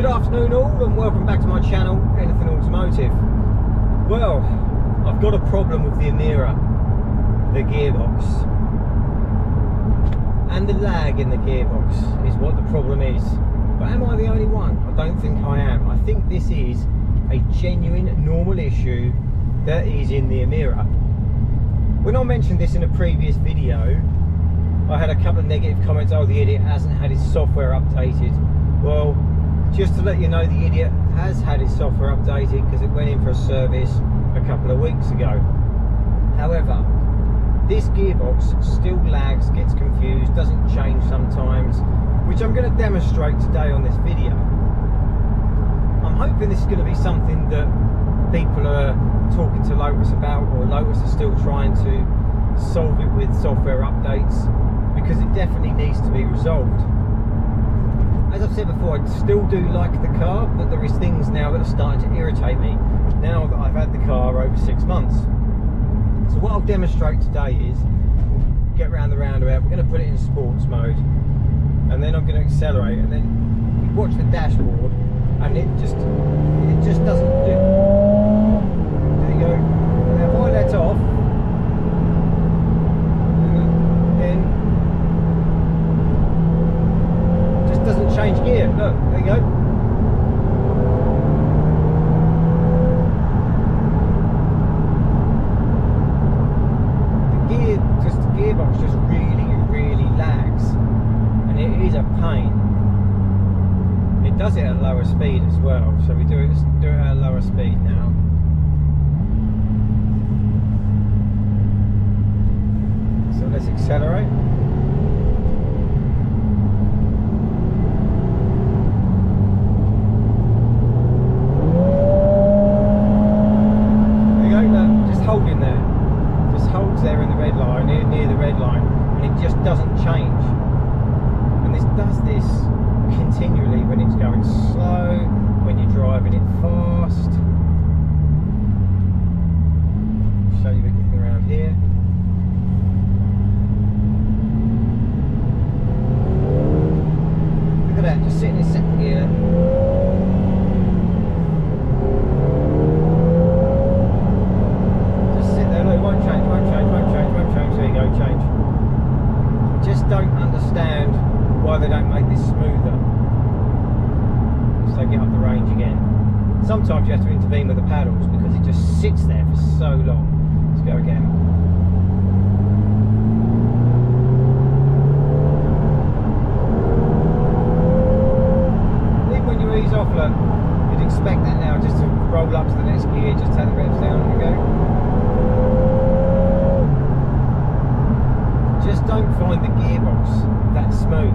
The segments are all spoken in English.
Good afternoon all and welcome back to my channel, Anything Automotive. Well, I've got a problem with the Emira, the gearbox. And the lag in the gearbox is what the problem is. But am I the only one? I don't think I am. I think this is a genuine, normal issue that is in the Emira. When I mentioned this in a previous video, I had a couple of negative comments. Oh, the idiot hasn't had his software updated. Well, just to let you know, the idiot has had his software updated because it went in for a service a couple of weeks ago. However, this gearbox still lags, gets confused, doesn't change sometimes, which I'm going to demonstrate today on this video. I'm hoping this is going to be something that people are talking to Lotus about, or Lotus are still trying to solve it with software updates, because it definitely needs to be resolved. As I've said before, I still do like the car, but there is things now that are starting to irritate me now that I've had the car over 6 months. So what I'll demonstrate today is, we'll get around the roundabout, we're going to put it in sports mode, and then I'm going to accelerate, and then you watch the dashboard, and it just doesn't do. There you go. Now if I let off, then doesn't change gear. Look, there you go. The gearbox just really lags, and it is a pain. It does it at lower speed as well, so we do it at a lower speed now. So let's accelerate. Holding there, just holds there in the red line, near the red line, and it just doesn't change. And this does this continually when it's going slow, when you're driving it fast. Show you getting around here. Look at that, just sitting in second gear. Don't understand why they don't make this smoother so they get up the range again. Sometimes you have to intervene with the paddles because it just sits there for so long. Let's go again. Even when you ease off, look, you'd expect that now just to roll up to the next gear, just take the revs down and go. Just don't find the gearbox that smooth.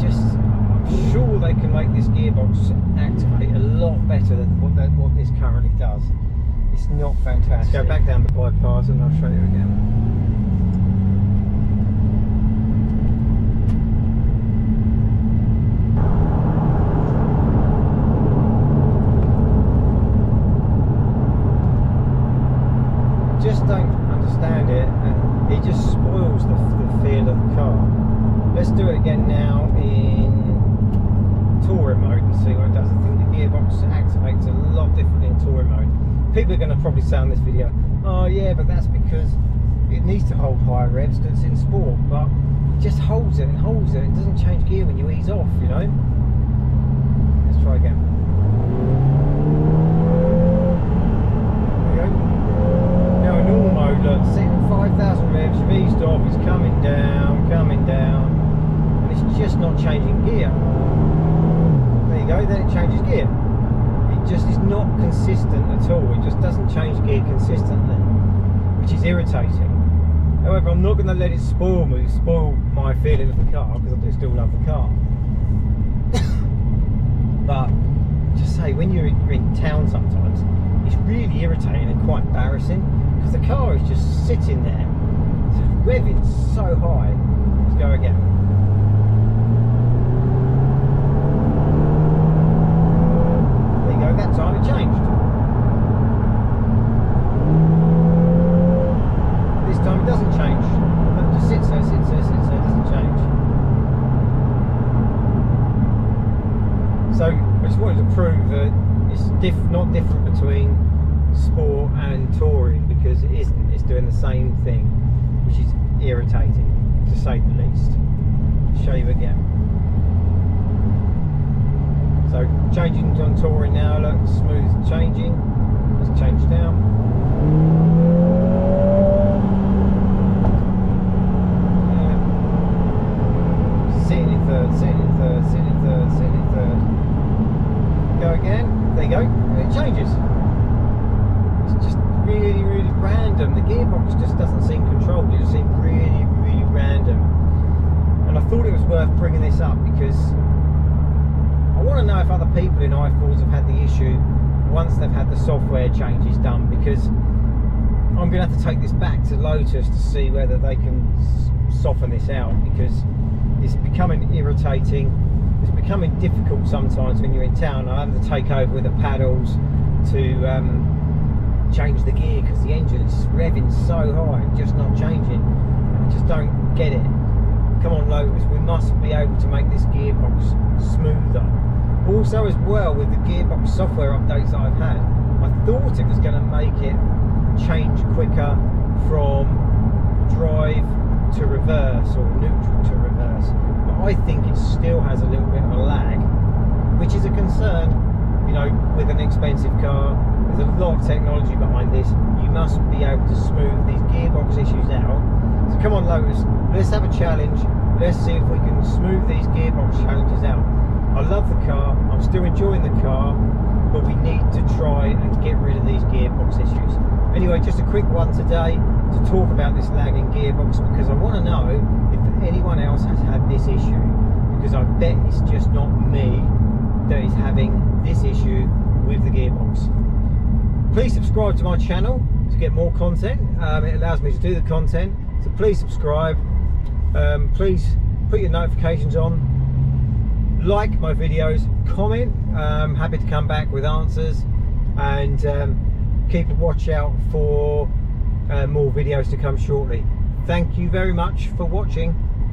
I'm sure they can make this gearbox activate a lot better than what this currently does. It's not fantastic. Let's go back down the bypass and I'll show you again. Just don't understand it, and it just spoils the feel of the car. Let's do it again now in touring mode and see what it does. I think the gearbox activates a lot differently in touring mode. People are going to probably say on this video, oh yeah, but that's because it needs to hold higher revs because it's in sport, but it just holds it and holds it. It doesn't change gear when you ease off, you know. Let's try again. Look, sitting at 5,000 revs, you've eased off, it's coming down, and it's just not changing gear. There you go, then it changes gear. It just is not consistent at all. It just doesn't change gear consistently, which is irritating. However, I'm not going to let it spoil my feeling of the car, because I do still love the car. But just say, when you're in town sometimes, it's really irritating and quite embarrassing, because the car is just sitting there, it's revving so high. Let's go again. There you go, that time it changed. This time it doesn't change. It just sits there, it doesn't change. So I just wanted to prove that it's not different between sport and touring, because it isn't. It's doing the same thing, which is irritating, to say the least. Show you again. So changing on touring now, look, smooth changing. Let's change down. Sitting in third, sitting in third, sitting in third, sitting in third. Go again. There you go. It changes. It's just really, really random. The gearbox just doesn't seem controlled. It just seems really, really random. And I thought it was worth bringing this up because I want to know if other people in i4s have had the issue once they've had the software changes done, because I'm going to have to take this back to Lotus to see whether they can soften this out, because it's becoming irritating. It's becoming difficult sometimes when you're in town. I have to take over with the paddles to change the gear because the engine's revving so high and just not changing. I just don't get it. Come on Lotus, we must be able to make this gearbox smoother. Also as well, with the gearbox software updates that I've had, I thought it was going to make it change quicker from drive to reverse or neutral to reverse, but I think it still has a little bit of a lag, which is a concern. You know, with an expensive car, there's a lot of technology behind this. You must be able to smooth these gearbox issues out. So come on Lotus, let's have a challenge. Let's see if we can smooth these gearbox challenges out. I love the car, I'm still enjoying the car, but we need to try and get rid of these gearbox issues. Anyway, just a quick one today to talk about this lagging gearbox, because I want to know if anyone else has had this issue, because I bet it's just not me that is having this issue with the gearbox. Please subscribe to my channel to get more content. It allows me to do the content, so please subscribe. Please put your notifications on, like my videos, comment. I'm happy to come back with answers, and keep a watch out for more videos to come shortly. Thank you very much for watching.